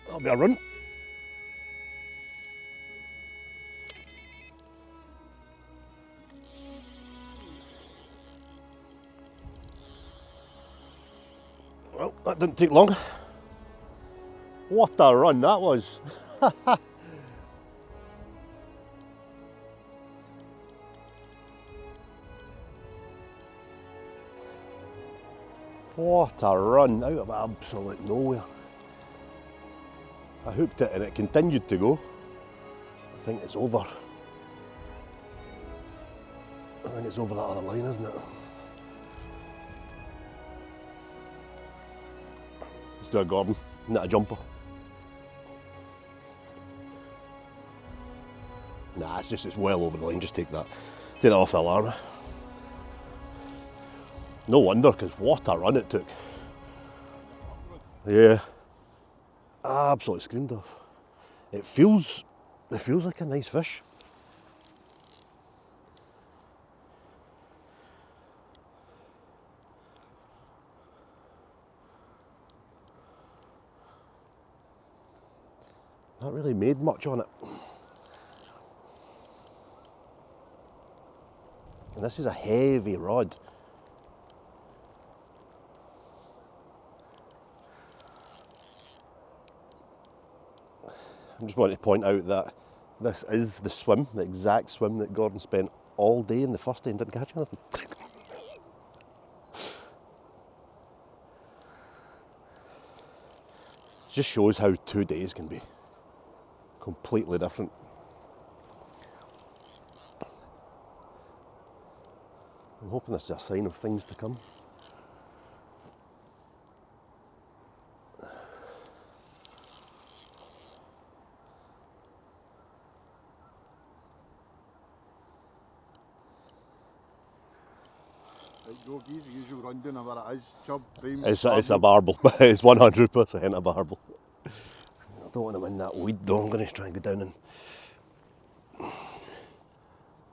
That'll be a run. Well, that didn't take long. What a run that was. What a run out of absolute nowhere. I hooked it and it continued to go. I think it's over. I think it's over that other line, isn't it? Let's do a Gordon, not a jumper. Nah, it's well over the line, just take that off the alarm. No wonder, because what a run it took. Yeah. Absolutely screamed off. It feels like a nice fish. Not really made much on it. And this is a heavy rod. I just wanted to point out that this is the swim, the exact swim that Gordon spent all day in the first day and didn't catch anything. It just shows how 2 days can be completely different. I'm hoping this is a sign of things to come. The usual rundown of what it is, chub, bream, It's a barbel, it's 100% a barbel. I don't want him in that weed though, I'm going to try and go down and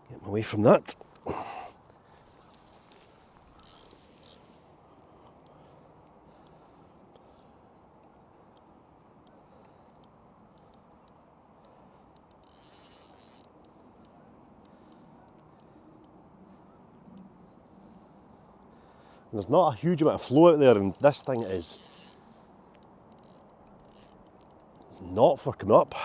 get him away from that. There's not a huge amount of flow out there, and this thing is not for coming up.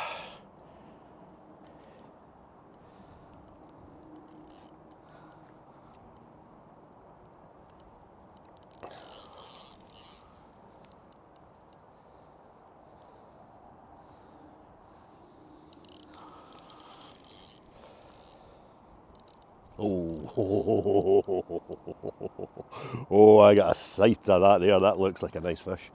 Oh, I got a sight of that there. That looks like a nice fish.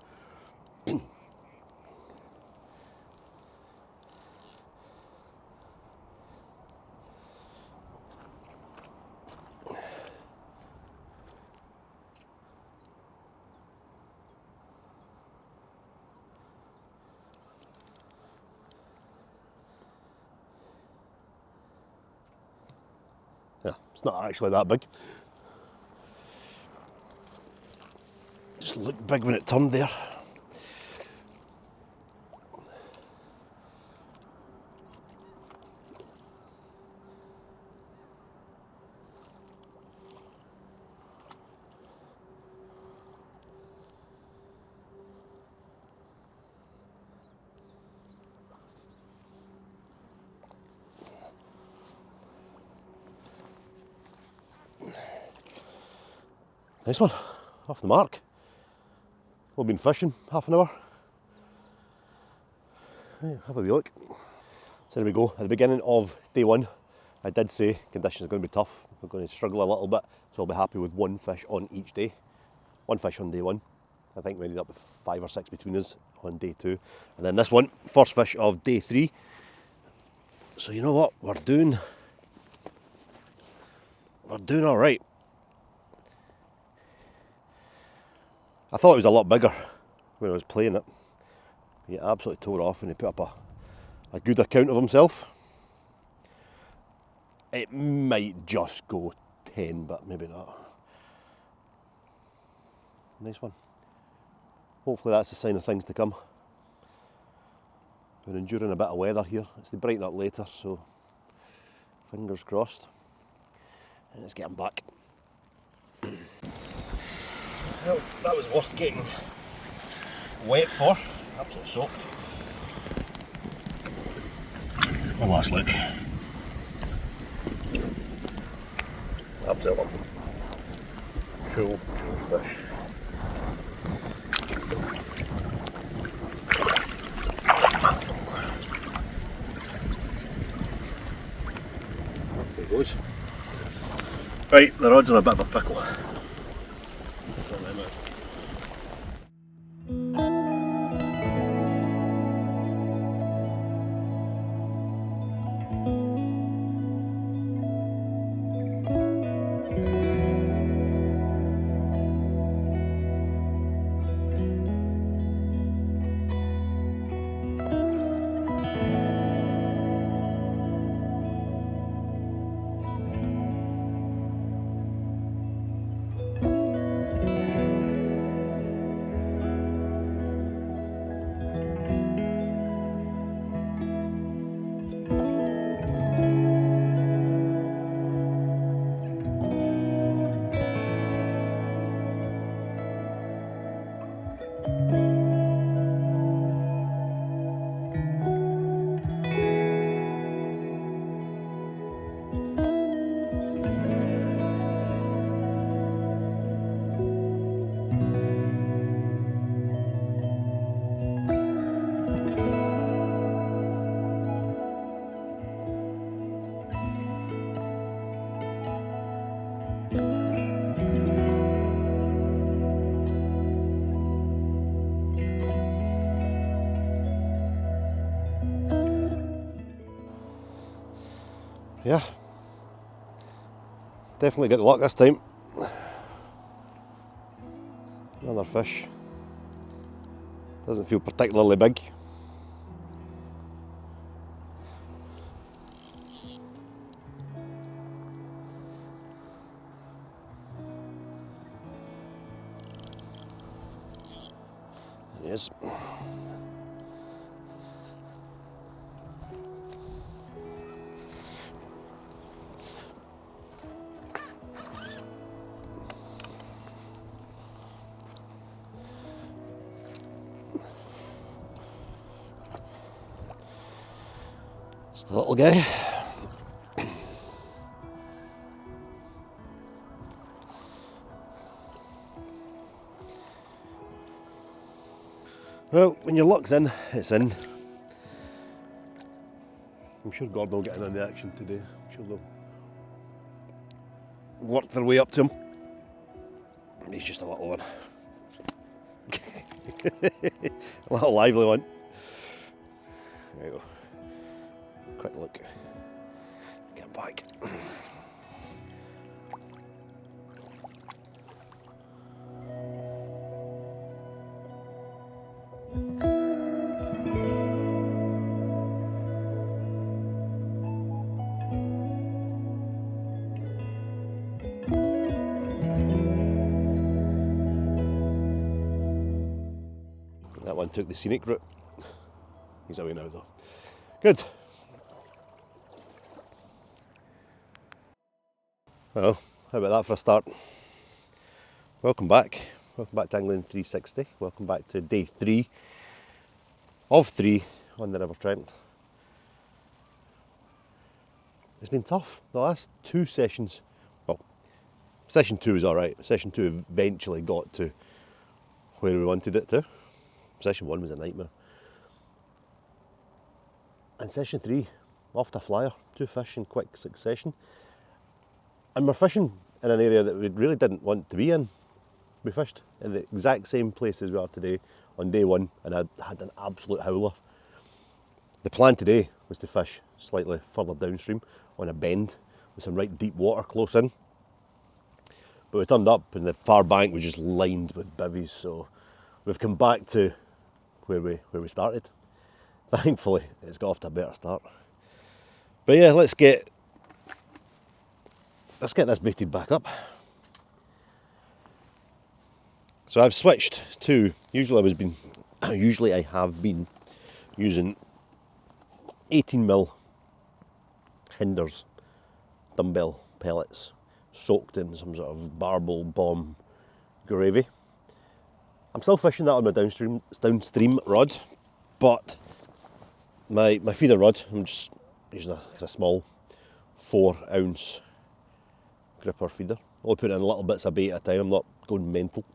Yeah, it's not actually that big. Just looked big when it turned there. Nice one, off the mark. We've been fishing half an hour. Yeah, have a wee look. So there we go, at the beginning of day one, I did say conditions are going to be tough. We're going to struggle a little bit, so I'll be happy with one fish on each day. One fish on day one. I think we ended up with 5 or 6 between us on day 2. And then this one, first fish of day 3. So you know what we're doing? we're doing alright. I thought it was a lot bigger when I was playing it. He absolutely tore off and he put up a good account of himself. It might just go 10, but maybe not. Nice one. Hopefully that's a sign of things to come. We're enduring a bit of weather here. It's to brighten up later, so fingers crossed. And let's get him back. Well, that was worth getting wet for. Absolutely soaked. One last look. Absolutely cool fish. There he goes. Right, the rod's in a bit of a pickle. Sort them out. Yeah, definitely got the luck this time. Another fish. Doesn't feel particularly big. There he is. Just a little guy. Well, when your luck's in, it's in. I'm sure Gordon will get in on the action today. I'm sure they'll work their way up to him. He's just a little one. A little lively one. There you go. Quick look. Get him back. That one took the scenic route. He's away now though. Good. Well, how about that for a start? Welcome back. Welcome back to Angling 360. Welcome back to day 3 of 3 on the River Trent. It's been tough. The last 2 sessions, well, session 2 was alright. Session 2 eventually got to where we wanted it to. Session 1 was a nightmare. And session 3, off to a flyer. 2 fish in quick succession. And we're fishing in an area that we really didn't want to be in. We fished in the exact same place as we are today on day 1 and I had an absolute howler. The plan today was to fish slightly further downstream on a bend with some right deep water close in. But we turned up and the far bank was just lined with bivvies, so we've come back to where we started. Thankfully, it's got off to a better start. But yeah, let's get this baited back up. So I've switched to, usually I have been using 18mm hinders dumbbell pellets soaked in some sort of barbel bomb gravy. I'm still fishing that on my downstream rod, but my feeder rod, I'm just using a small 4-ounce gripper feeder. Only putting in little bits of bait at a time, I'm not going mental.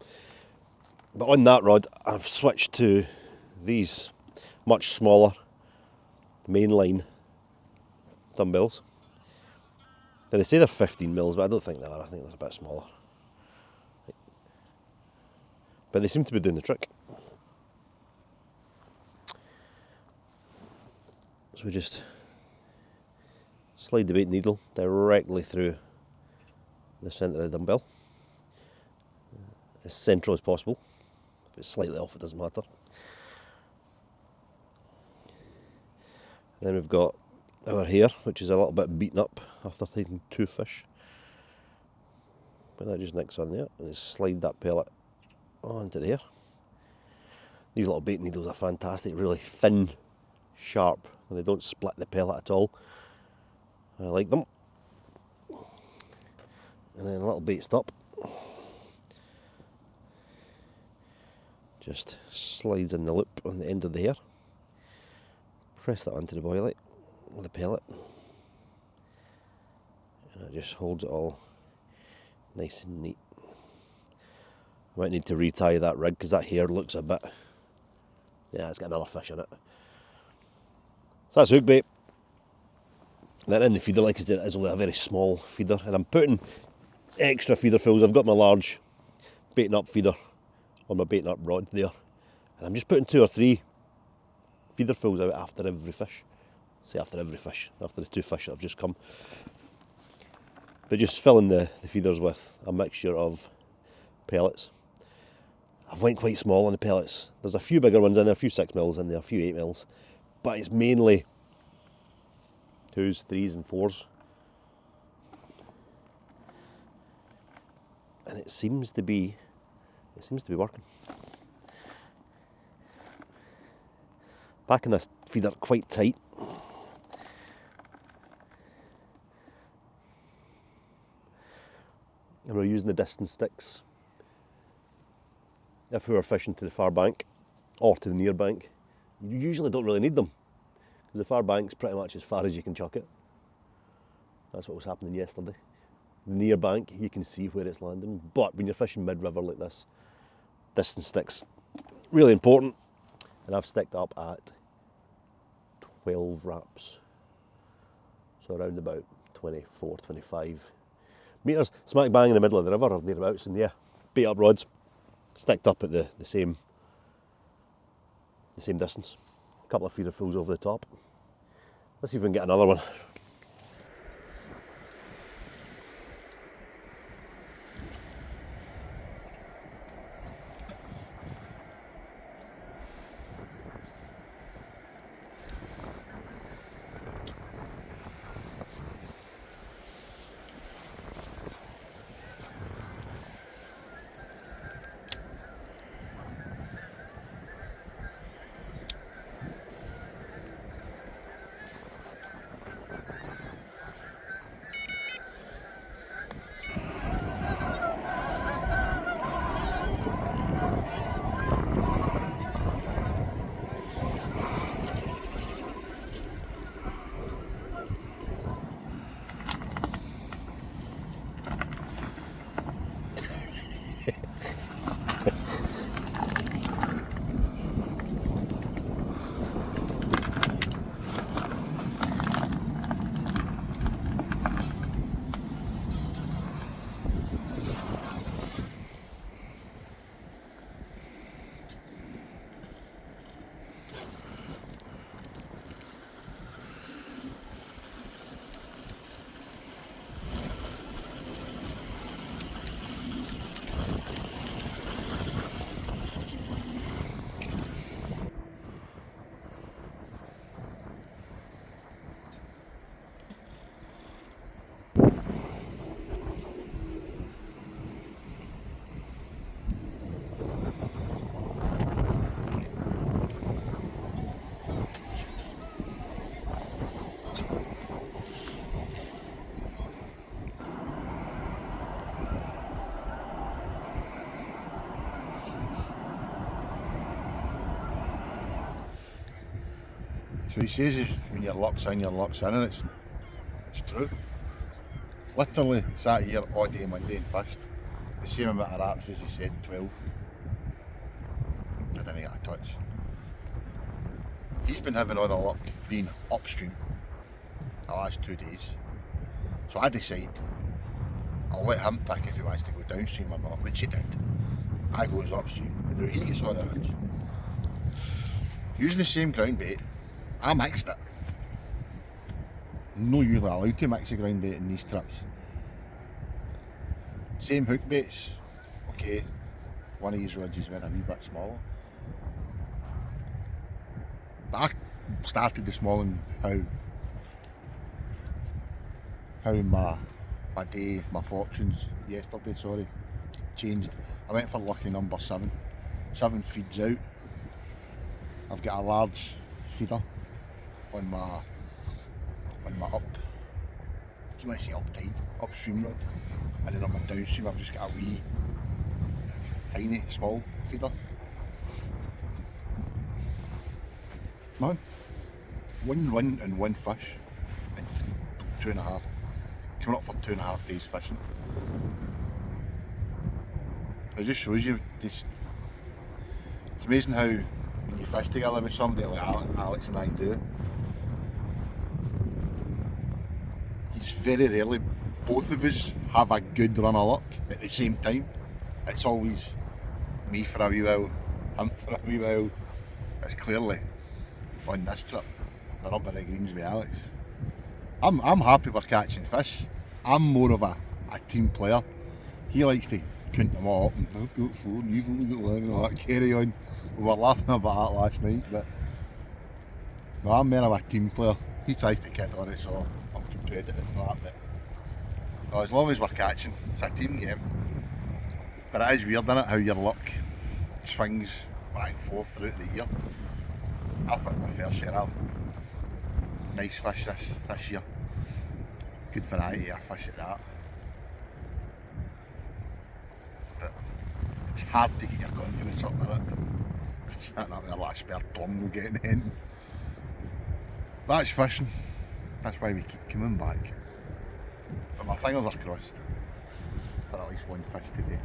But on that rod, I've switched to these much smaller mainline dumbbells. They say they're 15mm, but I don't think they are. I think they're a bit smaller. But they seem to be doing the trick. So we just slide the bait needle directly through the centre of the dumbbell, as central as possible. If it's slightly off, it doesn't matter. And then we've got our hair, which is a little bit beaten up after taking 2 fish. But that just nicks on there, and just slide that pellet onto there. These little bait needles are fantastic, really thin, sharp, and they don't split the pellet at all. I like them. And then a little bait stop. Just slides in the loop on the end of the hair. Press that onto the boilie with a pellet. And it just holds it all nice and neat. I might need to retie that rig because that hair looks a bit... Yeah, it's got another fish in it. So that's hook bait. Then in the feeder, like I said, it is only a very small feeder, and I'm putting extra feeder fills. I've got my large baiting up feeder on my baiting up rod there, and I'm just putting 2 or 3 feeder fills out after every fish. Say after every fish, after the 2 fish that have just come. But just filling the feeders with a mixture of pellets. I've went quite small on the pellets. There's a few bigger ones in there, a few 6mm in there, a few 8mm, but it's mainly 2s, 3s and 4s. And it seems to be working. Packing this feeder quite tight. And we're using the distance sticks. If we were fishing to the far bank or to the near bank, you usually don't really need them, because the far bank's pretty much as far as you can chuck it. That's what was happening yesterday. The near bank, you can see where it's landing, but when you're fishing mid-river like this, distance sticks, really important. And I've sticked up at 12 wraps, so around about 24, 25 metres, smack bang in the middle of the river or thereabouts, and yeah, bait up rods, sticked up at the same distance. A couple of feeder fills over the top. Let's see if we can get another one. So he says when your luck's in, and it's true. Literally sat here all day Monday and fished. The same amount of wraps as he said, 12. I didn't get a touch. He's been having all the luck being upstream the last 2 days. So I decide I'll let him pick if he wants to go downstream or not, which he did. I goes upstream, and now he gets all the rounds. Using the same ground bait, I mixed it. I'm not usually allowed to mix the ground bait in these trips. Same hook baits, okay, one of these rods went a wee bit smaller. But I started this morning how my day, my fortunes yesterday, changed. I went for lucky number 7. 7 feeds out. I've got a large feeder on my up, you might say upstream rod, and then on my downstream I've just got a wee, tiny, small feeder. Man, 1 run and 1 fish in 2.5, coming up for 2.5 days fishing. It just shows you, it's amazing how when you fish together with somebody like Alex and I do, it's very rarely both of us have a good run of luck at the same time. It's always me for a wee while, him for a wee while. It's clearly on this trip the rubber of greens with Alex. I'm happy we're catching fish. I'm more of a team player. He likes to count them all up and I've got 4 and you've only got 1 and all that carry on. We were laughing about that last night, but no, I'm more of a team player. He tries to kid on it, so I'm competitive and that, but no, as long as we're catching, it's a team game. But it is weird, isn't it, how your luck swings back and forth throughout the year. I've had my fair share of nice fish this year. Good variety of fish at that. But it's hard to get your confidence up, isn't it? Sitting up there like a spare plum will get in the end. That's fishing. That's why we keep coming back. But my fingers are crossed for at least 1 fish today.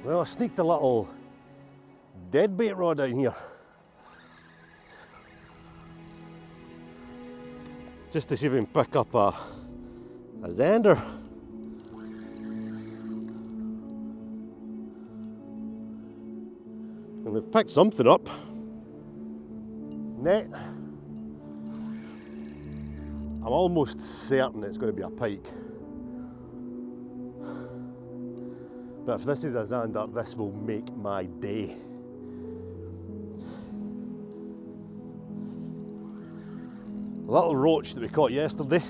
Well, I sneaked a little deadbait rod out here. Just to see if we can pick up a ZANDER. And we've picked something up. Net. I'm almost certain it's going to be a pike. But if this is a ZANDER, this will make my day. A little roach that we caught yesterday.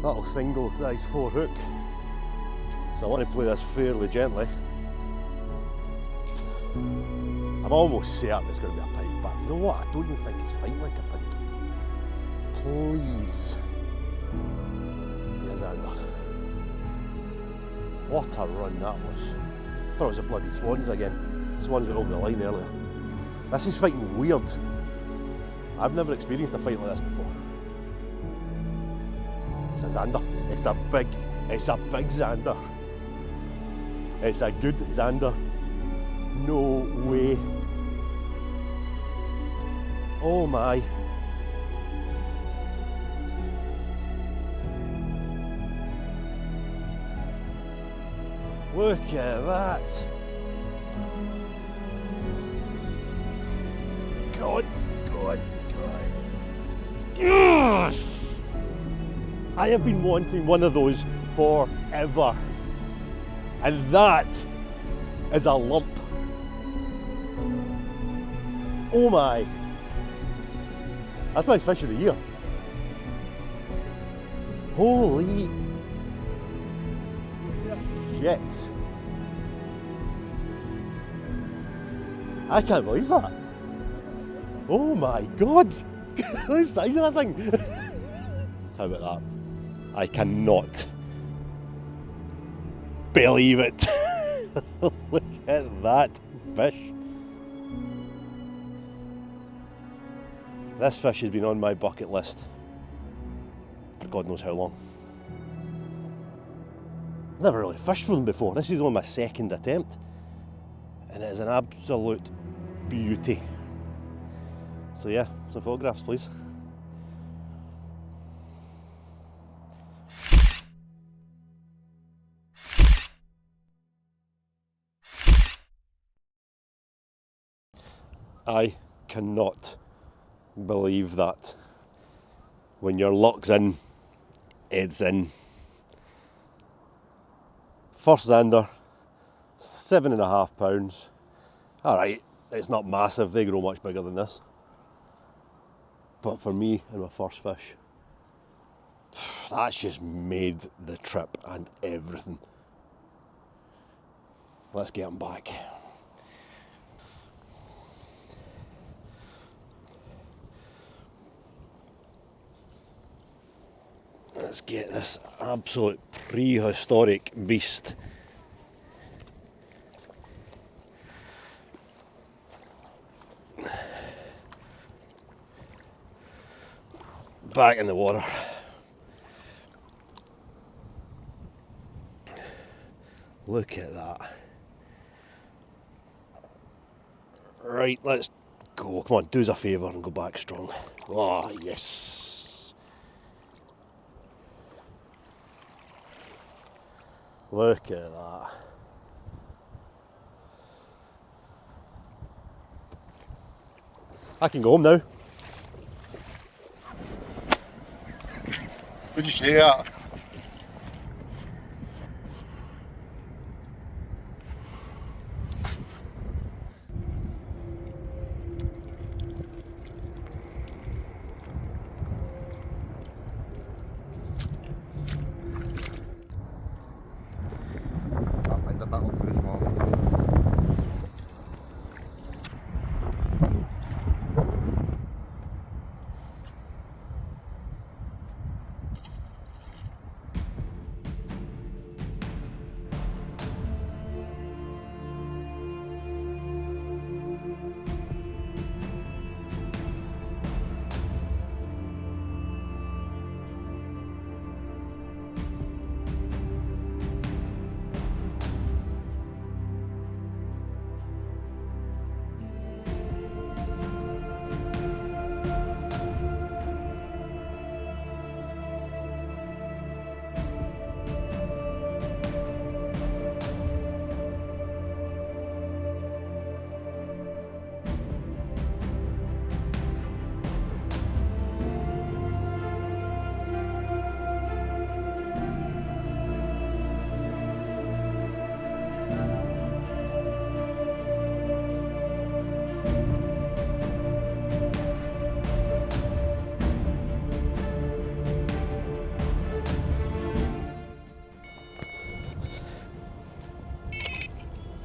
Little single size 4 hook. So I want to play this fairly gently. I'm almost certain it's going to be a pike, but you know what? I don't even think it's fine like a pike. Please be a ZANDER. What a run that was. I thought it was the bloody swans again. The swans went over the line earlier. This is fighting weird. I've never experienced a fight like this before. It's a ZANDER. It's a big ZANDER. It's a good ZANDER. No way. Oh my. Look at that. God. Yes! I have been wanting one of those forever. And that is a lump. Oh my. That's my fish of the year. Holy shit. I can't believe that. Oh my god. Look at the size of that thing. How about that? I cannot believe it. Look at that fish. This fish has been on my bucket list for God knows how long. Never really fished for them before. This is only my second attempt, and it is an absolute beauty. So yeah, some photographs please. I cannot believe that. When your luck's in, it's in. First zander, 7.5 pounds. Alright, it's not massive, they grow much bigger than this. But for me and my first fish, that's just made the trip and everything. Let's get him back. Let's get this absolute prehistoric beast. Back in the water. Look at that. Right, let's go. Come on, do us a favour and go back strong. Oh, yes. Look at that. I can go home now. Would you say that?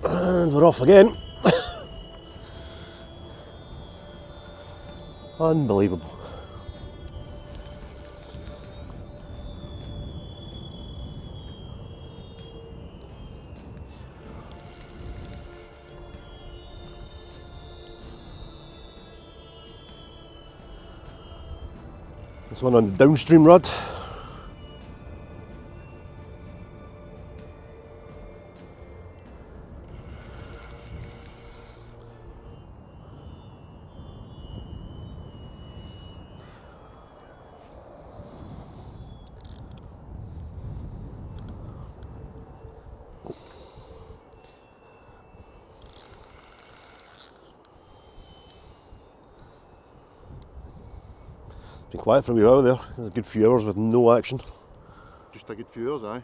And we're off again. Unbelievable. This one on the downstream rod. Been quiet for a wee while there, a good few hours with no action. Just a good few hours, aye.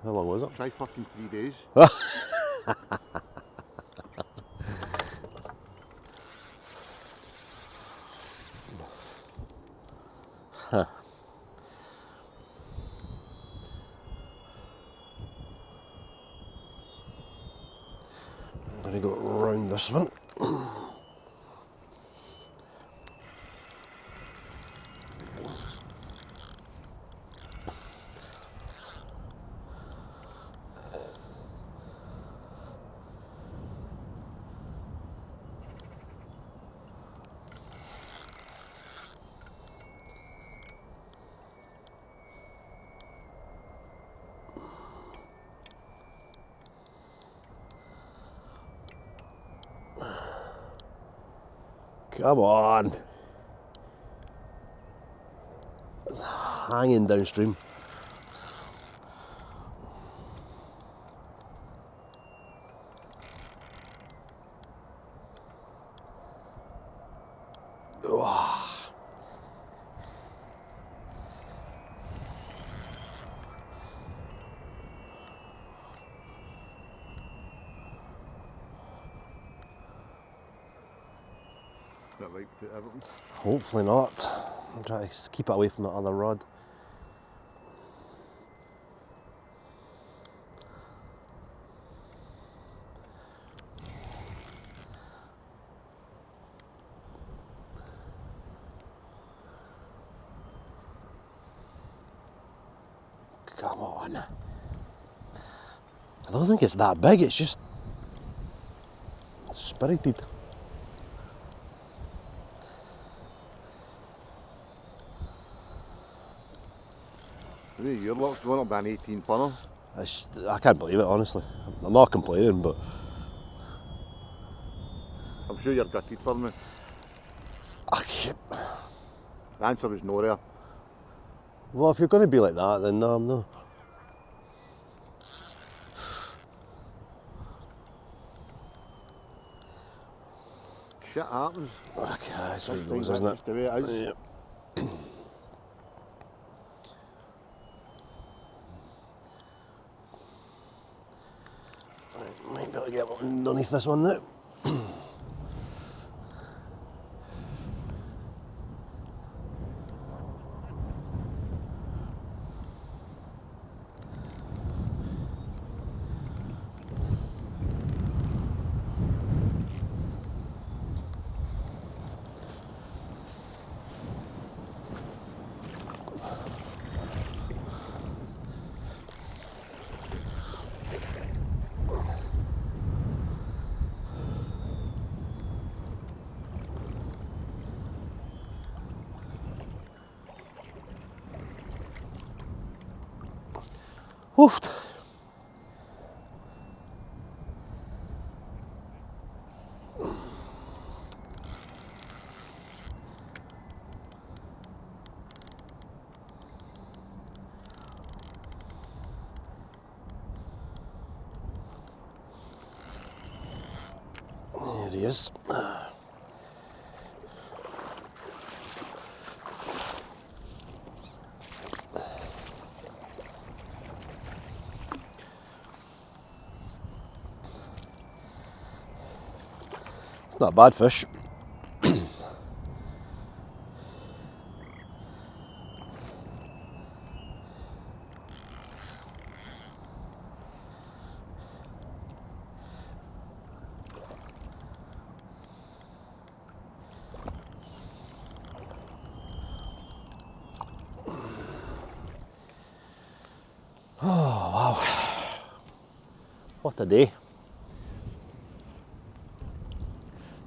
How long was it? Try fucking 3 days. going to go round this one. Come on. It's hanging downstream. Hopefully not. I'm trying to keep it away from that other rod. Come on. I don't think it's that big, it's just spirited. Your luck's going up by an 18 punner. I can't believe it, honestly. I'm not complaining, but I'm sure you're gutted for me. The answer was no there. Well, if you're going to be like that, then no, I'm not. Shit happens. Okay, that's what it Sometimes goes, isn't that's it? the way it is. Yep. Right, might be able to get one underneath this one now. Woofed. There he is. It's not a bad fish. Oh wow, what a day.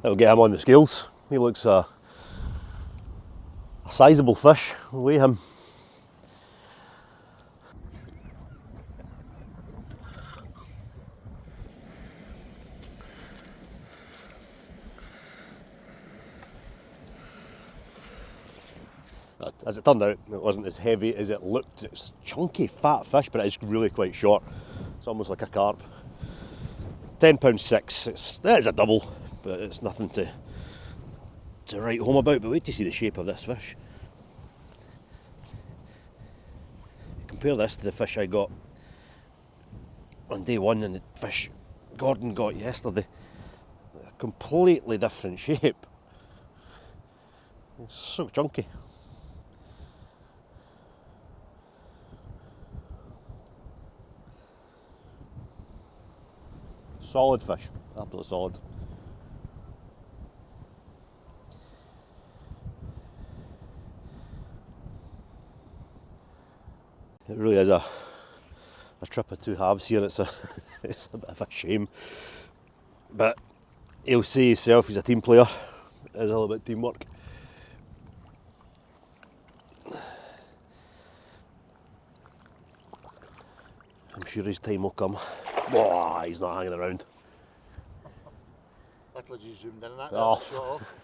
That'll get him on the scales. He looks a sizable fish. We'll weigh him. As it turned out, it wasn't as heavy as it looked. It's chunky, fat fish, but it's really quite short. It's almost like a carp. £10.6. That is a double, but it's nothing to write home about. But wait to see the shape of this fish. Compare this to the fish I got on day one and the fish Gordon got yesterday. A completely different shape. It's so chunky. Solid fish. Absolutely solid. It really is a trip of two halves here. It's it's a bit of a shame. But he'll say himself he's a team player. It's all about teamwork. I'm sure his time will come. Oh, he's not hanging around. Luckily just zoomed in on that. Oh. Shot off.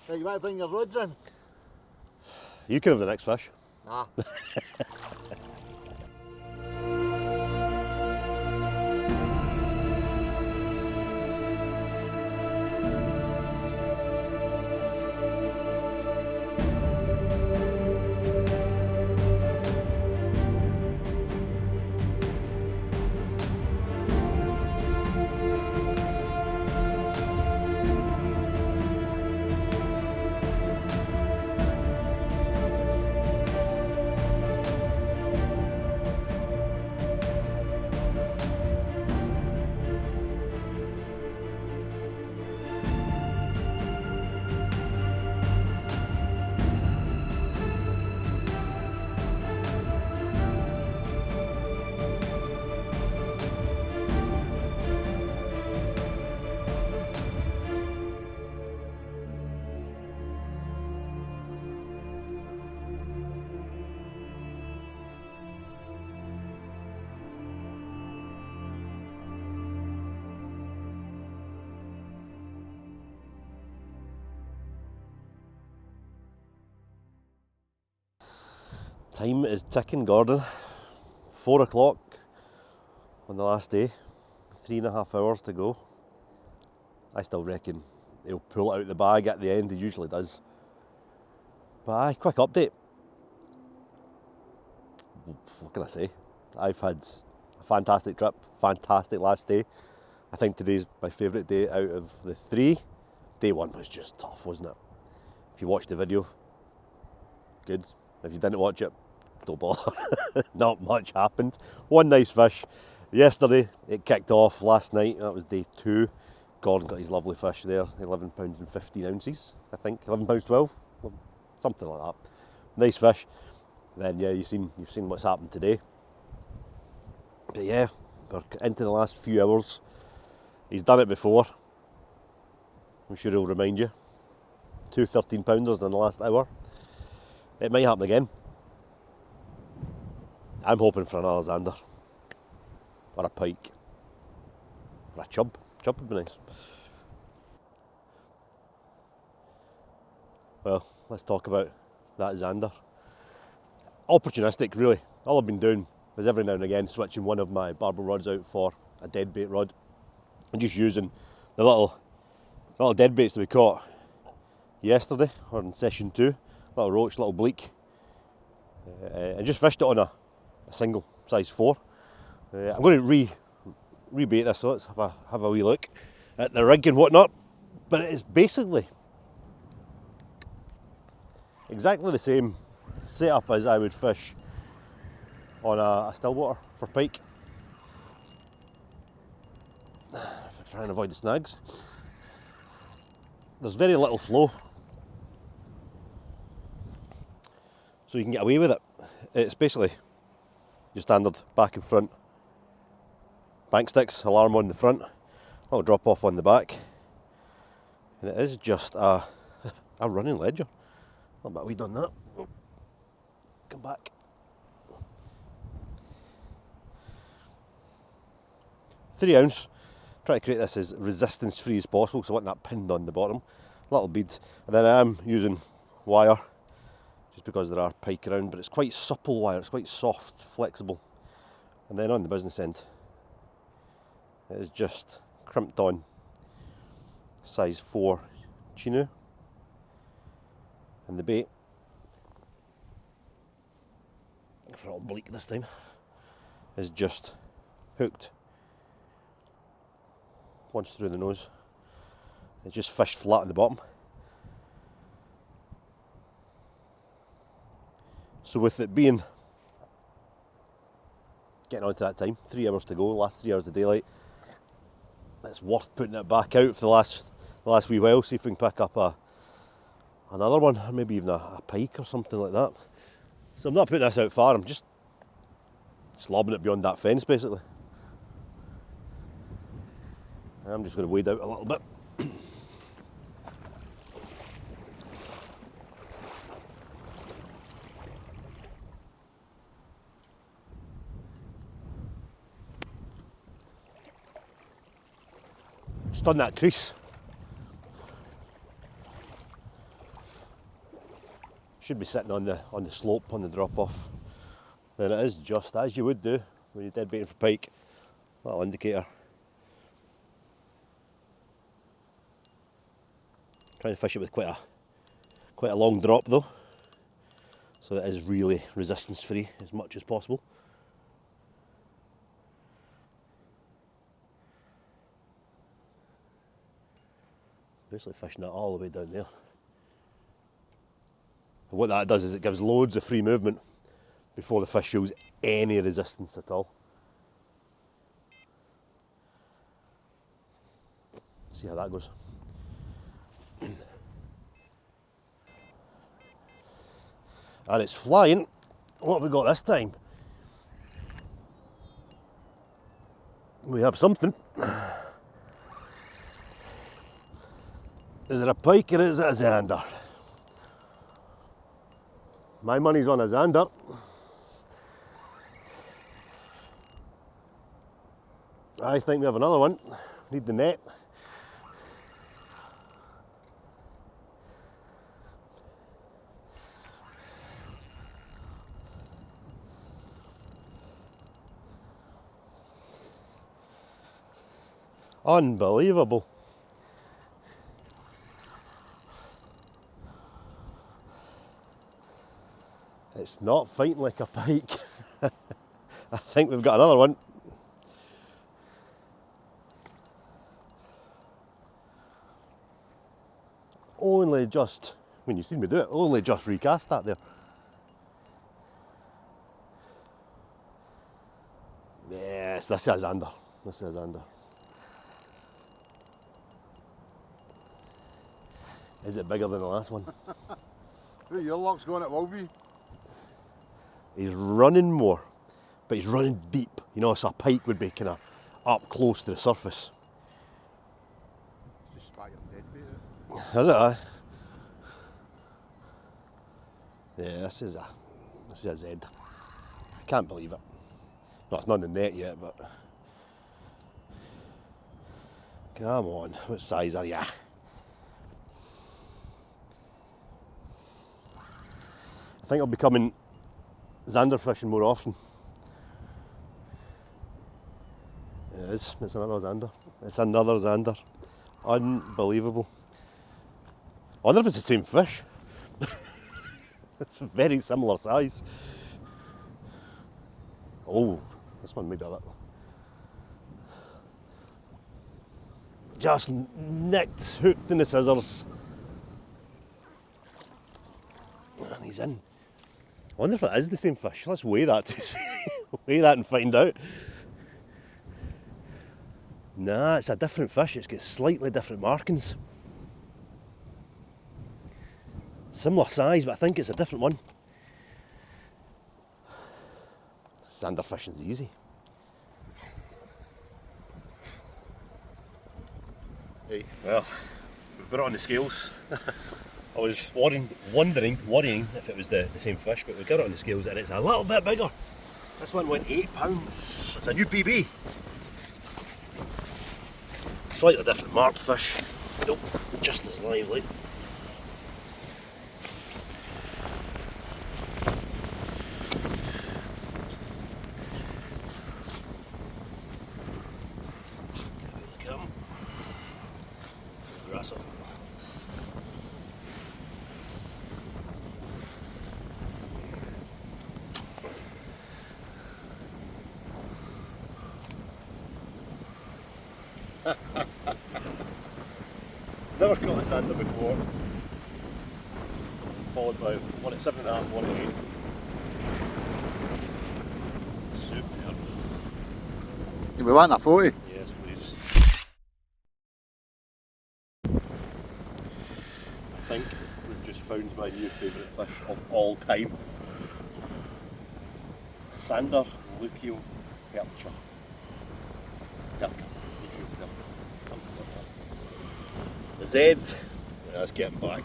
Hey, you want to bring your rods in? You can have the next fish. Nah. Time is ticking, Gordon. 4 o'clock on the last day. 3.5 hours to go. I still reckon he'll pull it out the bag at the end, he usually does. But aye, quick update. What can I say? I've had a fantastic trip, fantastic last day. I think today's my favourite day out of the 3. Day 1 was just tough, wasn't it? If you watched the video, good. If you didn't watch it, don't bother. Not much happened. One nice fish. Yesterday, it kicked off. Last night, that was day 2. Gordon got his lovely fish there, £11 and 15 ounces, I think. £11.12, something like that. Nice fish. Then yeah, you've seen what's happened today. But yeah, we're into the last few hours. He's done it before. I'm sure he'll remind you. 2 13-pounders in the last hour. It might happen again. I'm hoping for another zander. Or a pike. Or a chub. Chub would be nice. Well, let's talk about that zander. Opportunistic, really. All I've been doing is every now and again switching one of my barbel rods out for a dead bait rod. And just using the little dead baits that we caught yesterday, or in session 2. Little roach, little bleak. And just fished it on a single size 4. I'm going to rebait this, so let's have a wee look at the rig and whatnot. But it is basically exactly the same setup as I would fish on a stillwater for pike. If I try and avoid the snags. There's very little flow, so you can get away with it. It's basically your standard back and front bank sticks, alarm on the front, little drop off on the back, and it is just a running ledger. A little bit of weed on that. Come back. 3 ounce. Try to create this as resistance free as possible because I want that pinned on the bottom. Little bead, and then I am using wire just because there are pike around, but it's quite supple wire, it's quite soft, flexible. And then on the business end, it is just crimped on size 4 chino, and the bait, for all bleak this time, is just hooked once through the nose. It's just fished flat on the bottom. So with it being getting on to that time. 3 hours to go, last 3 hours of daylight. It's worth putting it back out for the last wee while, see if we can pick up another one, or maybe even a pike or something like that. So I'm not putting this out far, I'm just slobbing it beyond that fence basically. I'm just going to wade out a little bit. Just on that crease. Should be sitting on the slope on the drop off. Then it is just as you would do when you're dead baiting for pike. Little indicator. Trying to fish it with quite a long drop though, so it is really resistance free as much as possible. Basically fishing that all the way down there. And what that does is it gives loads of free movement before the fish shows any resistance at all. See how that goes. And it's flying. What have we got this time? We have something. Is it a pike or is it a zander? My money's on a zander. I think we have another one. Need the net. Unbelievable. It's not fighting like a pike. I think we've got another one. Only just, when you seen me do it, only just recast that there. Yes, this is zander. This is zander. Is it bigger than the last one? Your luck's going, it will be. He's running more, but he's running deep. You know, so a pike would be kind of up close to the surface. Just spat your deadbait. Is it? Yeah, this is a Z. I can't believe it. No, it's not in the net yet, but come on, what size are you? I think I'll be coming zander fishing more often. It is, it's another zander. It's another zander. Unbelievable. I wonder if it's the same fish. It's a very similar size. Oh, this one may be a little. Just nicked, hooked in the scissors. And he's in. I wonder if it is the same fish. Let's weigh that to see. Weigh that and find out. Nah, it's a different fish. It's got slightly different markings. Similar size, but I think it's a different one. Zander fishing's easy. Hey, well, we put it on the scales. I was worrying if it was the same fish, but we got it on the scales and it's a little bit bigger. This one went 8 pounds. It's a new PB. Slightly different marked fish. Nope, just as lively. Look at him. Aggressive. Never caught a zander before. Followed by one at 7.5, one at 8. Superb. Do we want a photo? Yes, please. I think we've just found my new favourite fish of all time. ZANDER Lukio Percha. The Z, let's get him back.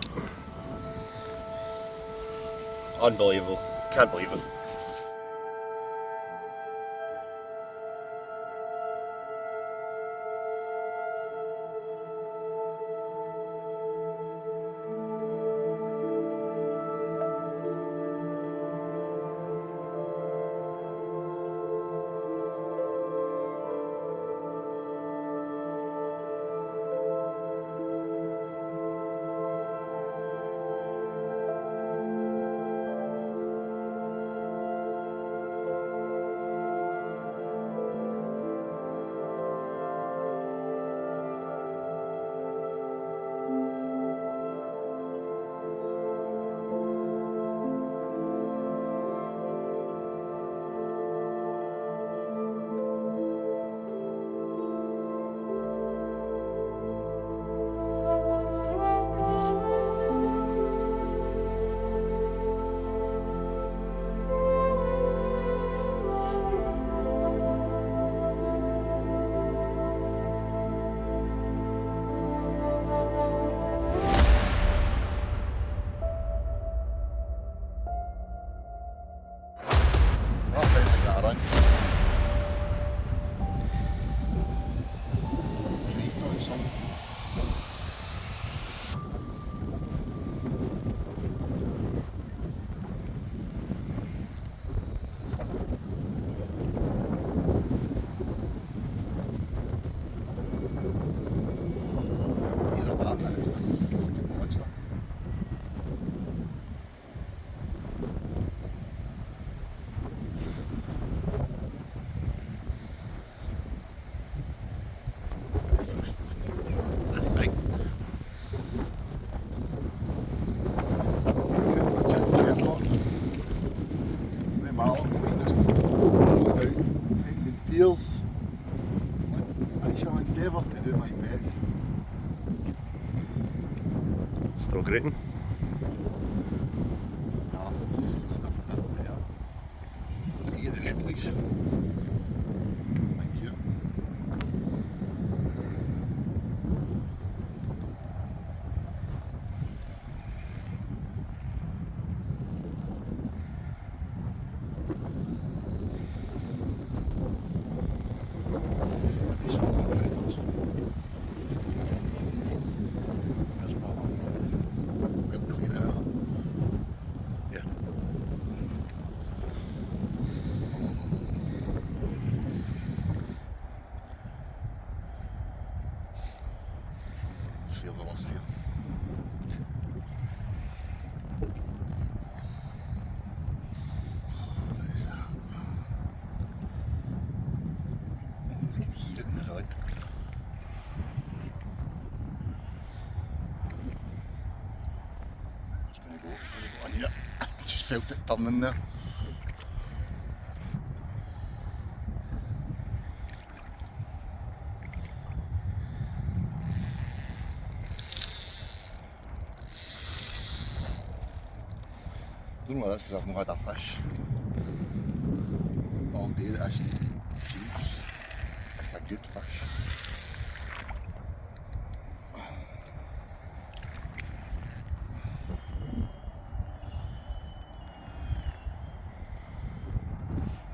Unbelievable, can't believe it. I shall endeavour to do my best. Still grating? No. Can you get the net, please? Thank you. Feel the lost here. What is that? I can hear it in the rod. It's going to go on here. I just felt it turning there. I don't know whether that's because I've not had a fish all day that isn't juice. It's a good fish.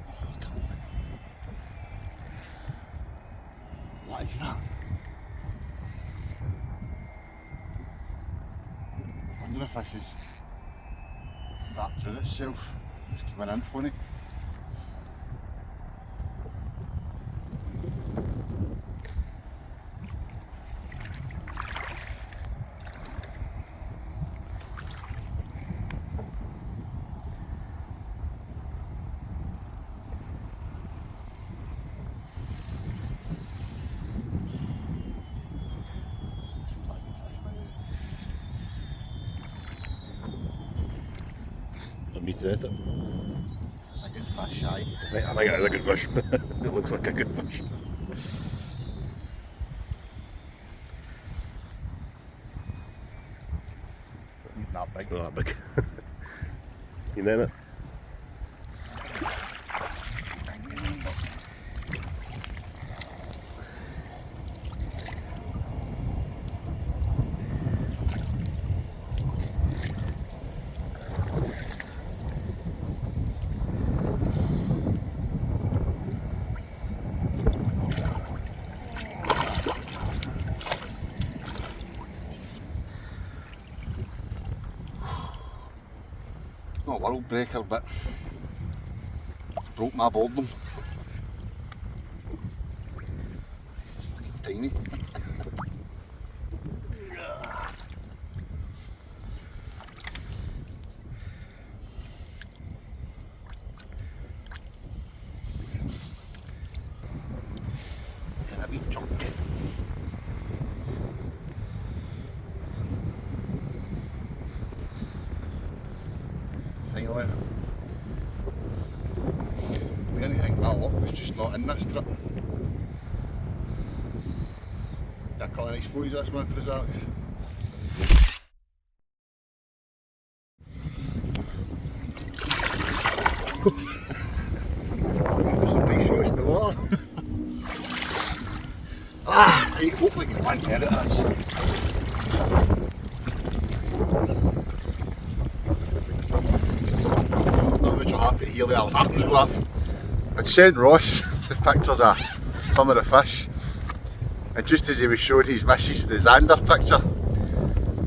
Oh, come on. What is that? I wonder if this is wrapped through itself. It's coming in funny. Seems like a good fish, maybe. I'm meeting it. It's a good fish, aye. I think it is a good fish. It looks like a good fish. It's not that big. You name it. Not a world breaker, but broke my boredom. It's fucking tiny. Yeah, a wee chunk. Finally. We didn't think my luck was just not in this trip. Did a couple of nice photos this month for us, Alex. There's some nice shots in the water. Right, hopefully get one head at this. I'm so happy to hear the alarms go up. I'd sent Ross the pictures of some of the fish, and just as he was showing his missus the Zander picture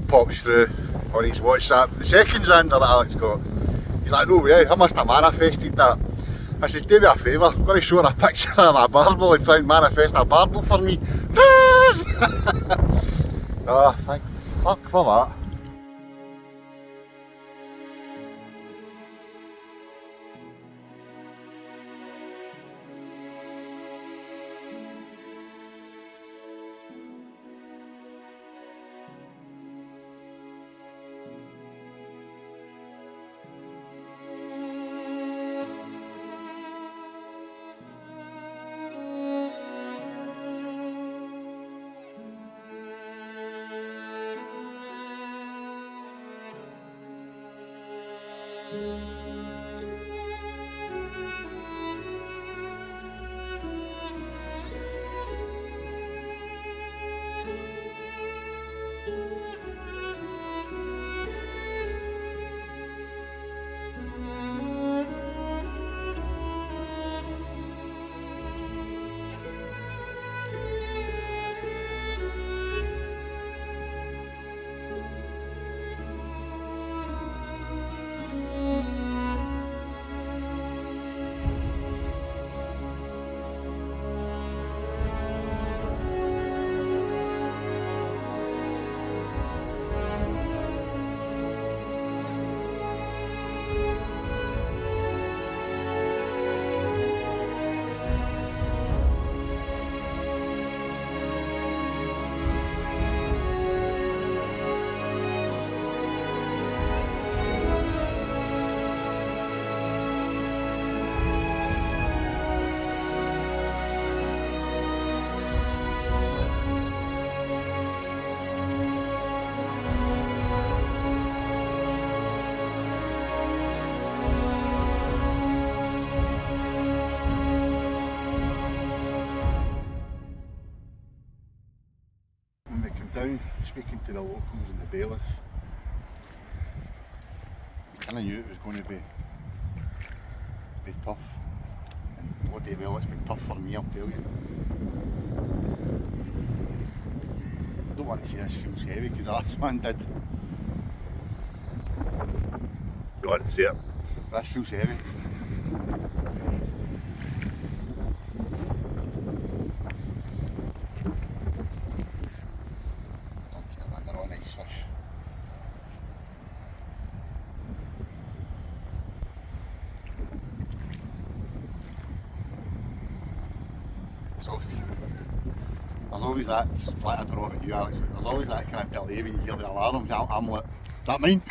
pops through on his WhatsApp, the second Zander that Alex got. He's like, no way, I must have manifested that. I says, do me a favour, I'm going to show her a picture of my barbel and try and manifest a barbel for me. Oh, thank fuck for that. Down speaking to the locals and the bailiffs, I kind of knew it was going to be tough, and bloody well it's been tough for me, I'll tell you. I don't want to say this feels heavy because the last man did. Go on and see it. This feels heavy. There's always that split, I don't know about you Alex, but there's always that kind of delay when you hear the alarm. I'm like, is that mine?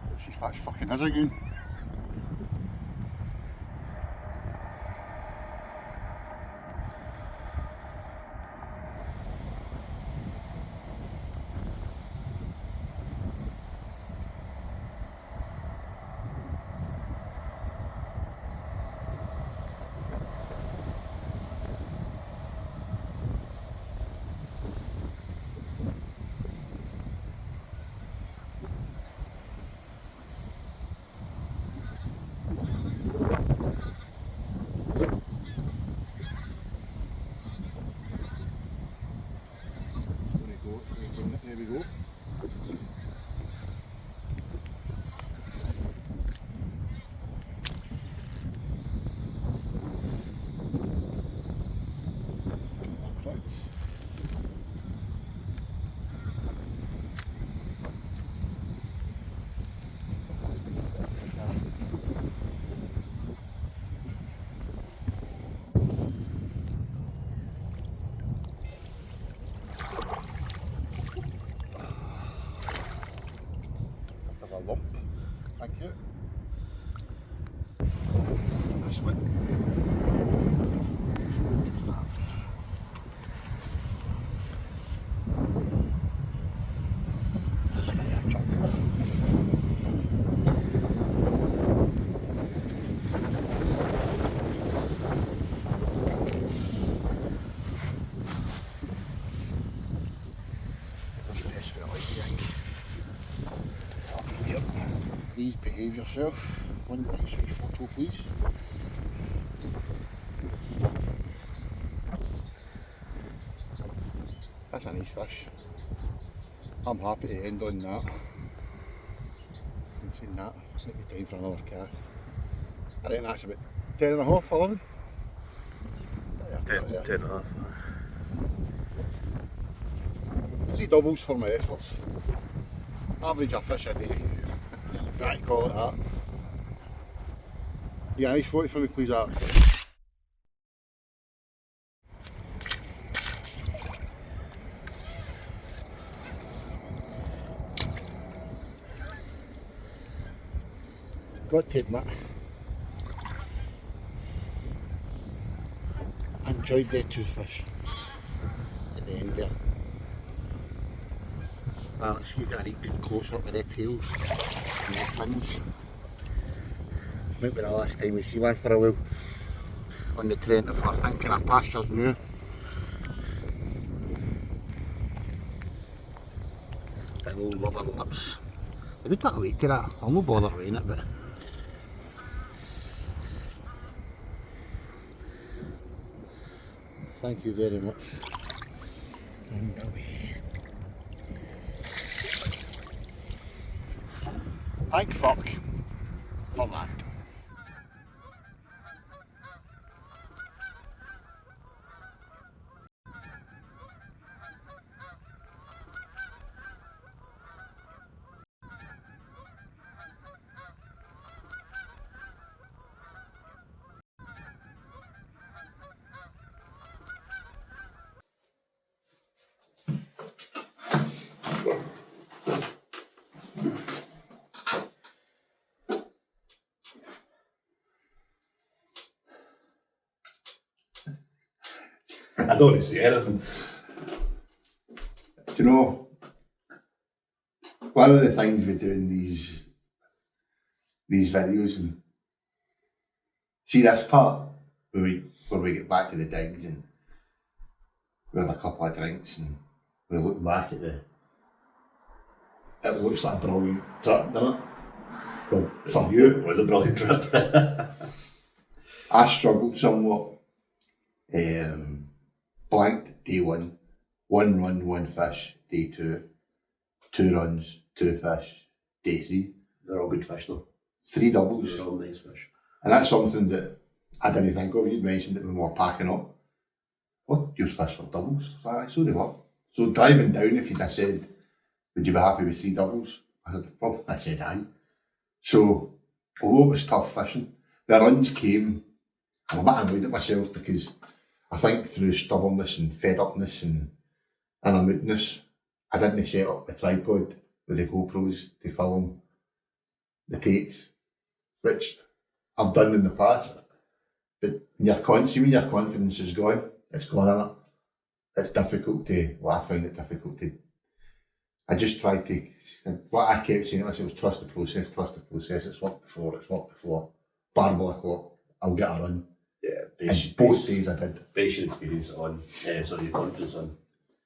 Let's see if that's fucking his again. yourself. One big sweet photo, please. That's a nice fish. I'm happy to end on that. I've seen that. Maybe time for another cast. I reckon that's about 10 and a half, 11. 10 and a half. 3 doubles for my efforts. Average a fish a day. Can't call it that. You got a nice photo for me, please, Art? Got to admit, I enjoyed the 2 fish at the end there. Alex, you got to get close up with their tails and their fins. Might be the last time we see one for a while on the Trent if we're thinking our pasture's new. Big old rubber lips. I would put a weight to that. I'll no bother weighing it, but thank you very much. And away. Thank fuck for that. I don't want to say anything. Do you know, one of the things we do in these videos, and see this part where we get back to the digs and we have a couple of drinks and we look back at it looks like a brilliant trip, doesn't it? Well, for you. It was a brilliant trip. I struggled somewhat. Blanked day 1, 1 run, 1 fish, day 2, 2 runs, 2 fish, day 3. They're all good fish though. 3 doubles. They're all nice fish. And that's something that I didn't think of. You'd mentioned it when we were packing up. What, your fish were doubles? So they were. So driving down, if you'd have said, would you be happy with 3 doubles? I said aye. So, although it was tough fishing, the runs came. I'm a bit annoyed at myself because I think through stubbornness and fed upness and a moodness, I didn't set up the tripod with the GoPros to film the takes, which I've done in the past. But when your confidence is gone, it's gone, innit? It's difficult to, well, I find it difficult to, I just tried to, what I kept saying to myself was trust the process, it's worked before, BARBEL o'clock, I'll get a run. Yeah, and both days I did. Base your experience on, sorry, your confidence on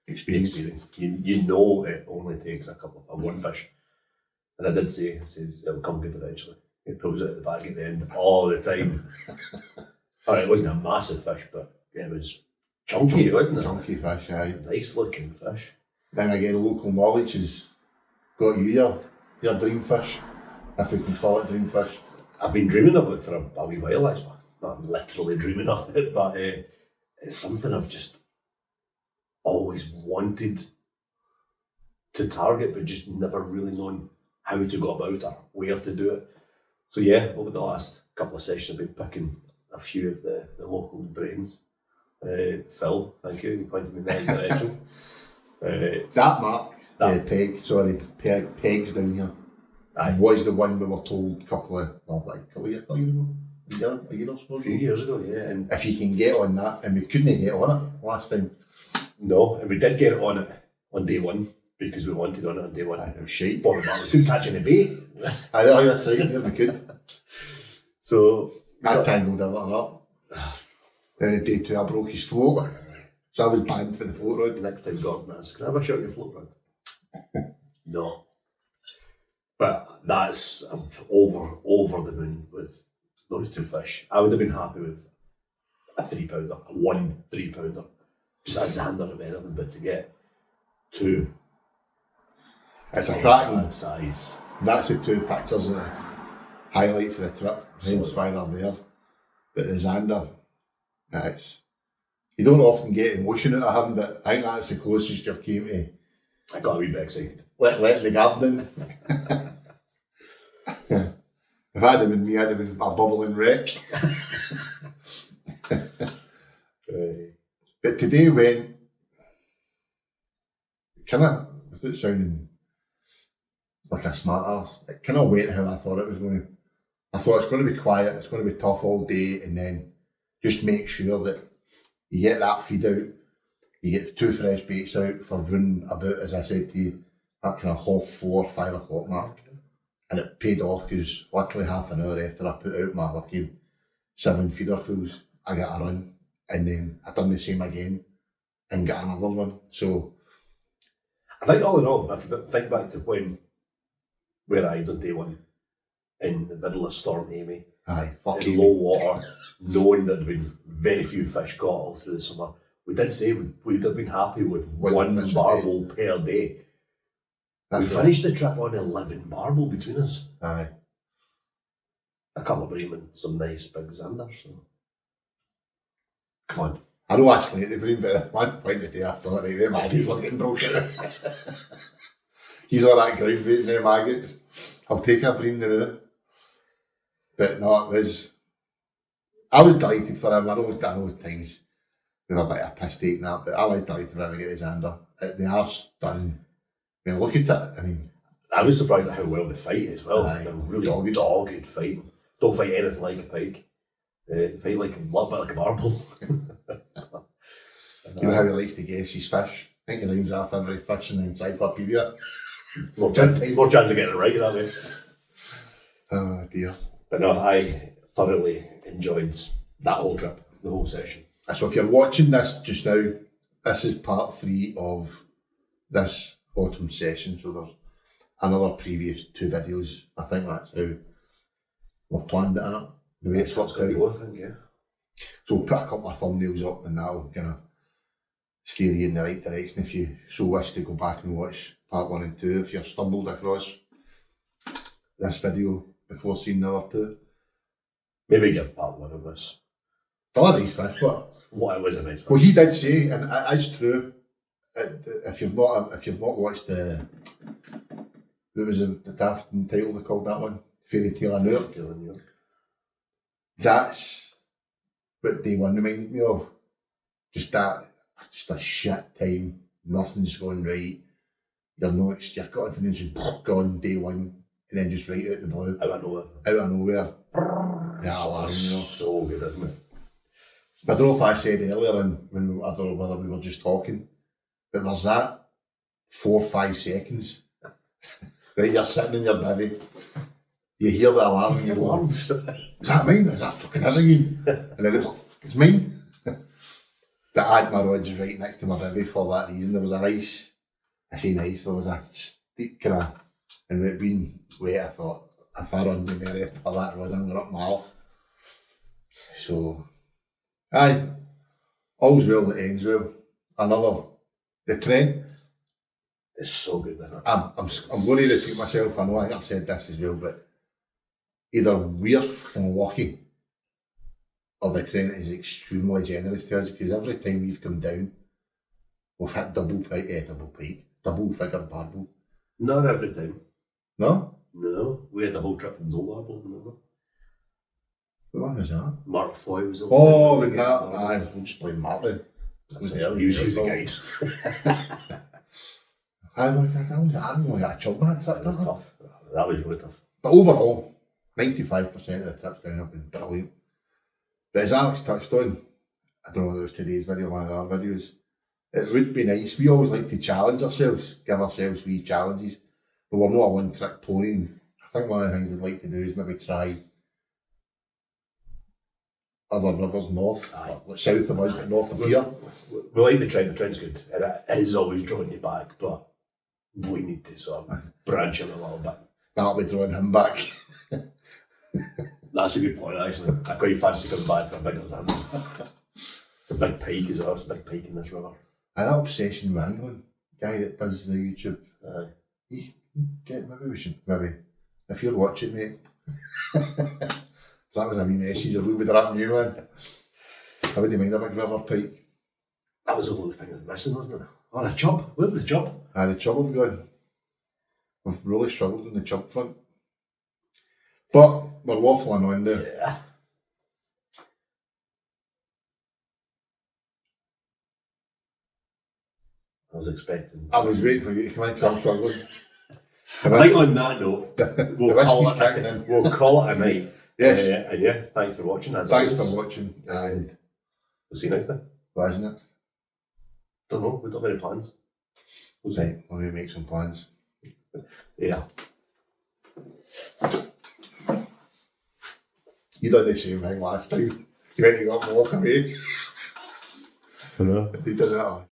Experience. You know it only takes a one fish. And I did say, it says it'll come good eventually. It pulls it at the bag at the end all the time. Alright, it wasn't a massive fish, but it was chunky, wasn't it? Chunky fish, aye. Nice looking fish. Then again, local knowledge has got you your dream fish, if we can call it dream fish. I've been dreaming of it for a wee while, actually. Not literally dreaming of it, but it's something I've just always wanted to target, but just never really known how to go about it or where to do it. So yeah, over the last couple of sessions I've been picking a few of the local brains. Phil, thank you, you pointed me in that direction. That mark, pegs down here, was the one we were told a couple of years ago. A few years ago, yeah. And if you can get on that, and we couldn't get on it last time. No, and we did get on it on day 1 because we wanted on it on day 1. It was shite. We couldn't catch any bait. Aye, that's right, yeah, we could. So I tangled a lot up. Then day 2 I broke his float, so I was banned for the float rod. Next time Gordon asks, can I have a shot of your float rod? No. But that's over the moon with those two fish. I would have been happy with a 3 pounder, one 3 pounder, just a ZANDER of anything, but to get two. It's a cracking that size. That's the two pictures of the highlights of the trip, hence why they're there. But the ZANDER, it's, you don't often get emotion out of him, but I think that's the closest you've came to. I got a wee bit excited. Let the garden in. If I'd have been me, I'd have been a bubbling wreck. But today went kind of, without sounding like a smart ass, it kind of went how I thought it was going to. I thought it's going to be quiet, it's going to be tough all day, and then just make sure that you get that feed out, you get 2 fresh baits out for running about, as I said to you, that kind of 4:30, 5 o'clock mark. And it paid off because luckily half an hour after I put out my lucky 7 feederfuls, I got a run, and then I done the same again and got another one. So I think all in all, if you think back to when we arrived on day one in the middle of Storm Amy, in low water, knowing that there'd been very few fish caught all through the summer, we did say we'd have been happy with one barbel per day. We finished the trip on 11 barbel between us. Aye. A couple of bream and some nice big ZANDER, so. Come on. I know actually at the bream, but at one point of the day I thought, right, them maggots are getting broken. He's all that ground bait and them maggots. I'll take a bream now. But no, I was delighted for him. I know times we have a bit of a piss taking that, but I was delighted for him to get his ZANDER. They are stunning. I mean, look at that. I mean, I was surprised at how well they fight as well. Aye, They're really dogged fighting. Don't fight anything like a pike. They fight like a little bit like a barbel. You know how he likes to guess his fish? I think he names off every fish in the encyclopedia. More chance of getting it right that way. Oh dear. But no, I thoroughly enjoyed that whole trip, the whole session. So if you're watching this just now, this is part 3 of this autumn session. So there's another previous 2 videos. I think that's how we've planned it, innit? The way it's worked out. I think, yeah. So we'll put a couple of thumbnails up and that'll kind of steer you in the right direction if you so wish to go back and watch part 1 and 2 if you've stumbled across this video before seeing the other 2. Maybe give part 1 of this. Still a nice fish, but what it was a nice fish. Well, he did say, and it's true. If you've not watched the, what was the daft title they called that one? Fairy Tale of New York. That's what day 1 reminded me of. Just a shit time. Nothing's going right. Your confidence is gone day 1, and then just right out the blue. Out of nowhere. Yeah, alarm, So good, isn't it? I don't know if I said earlier, when I don't know whether we were just talking, but there's that 4 or 5 seconds. Right, you're sitting in your bivvy, you hear the alarm and you go, is that mine? Is that fucking his again? And then it's mine. But I had my rods right next to my bivvy for that reason. There was a nice, I say nice, there was a steep kind of, and with it being wet, I thought, if I run in there after that rod, I'm going up my arse. So, aye, all's well that ends well. The Trent. It's so good, isn't it? I'm going to repeat myself, I know I think I've said this as well, but either we're fucking lucky or the Trent is extremely generous to us, because every time we've come down, we've hit double figure barbel. Not every time. No? No, we had the whole trip with no barbel, remember? What one was that? Mark Foy was the one. With that, we'll just blame Martin. He was the guide. I only got a chub on that trip. That was tough. That was really tough. But overall, 95% of the trips down have been brilliant. But as Alex touched on, I don't know whether it was today's video or one of the other videos, it would be nice. We always like to challenge ourselves, give ourselves wee challenges, but we're not a one-trick pony. I think one of the things we'd like to do is maybe try other rivers north, south of us, but north of here. We like the Trent's good, and it is always drawing you back, but we need to sort of branch in a little bit. That'll be throwing him back. That's a good point, actually. I quite fancy coming back for a bigger zander. It's a big pike as well, it's a big pike in this river. And that obsession with angling, guy that does the YouTube. Aye. Maybe we should, if you're watching, mate. That was a wee message, or we would have you, man. I wouldn't mind a big river pike. That was the only thing that was missing, wasn't it? Oh, a chub. Where was the chub? The chub have gone. We've really struggled on the chub front. But we're waffling on there. Yeah. I was expecting. I was waiting for you to come in, come struggling. I think on that note, we'll call it a night. Yes. And yeah, thanks for watching. Thanks for watching, and we'll see you next time. What is next? Don't know, we don't have any plans. We'll see. Right, we'll make some plans. Yeah. You done the same thing last time. You went and got walk away. I know. You did that.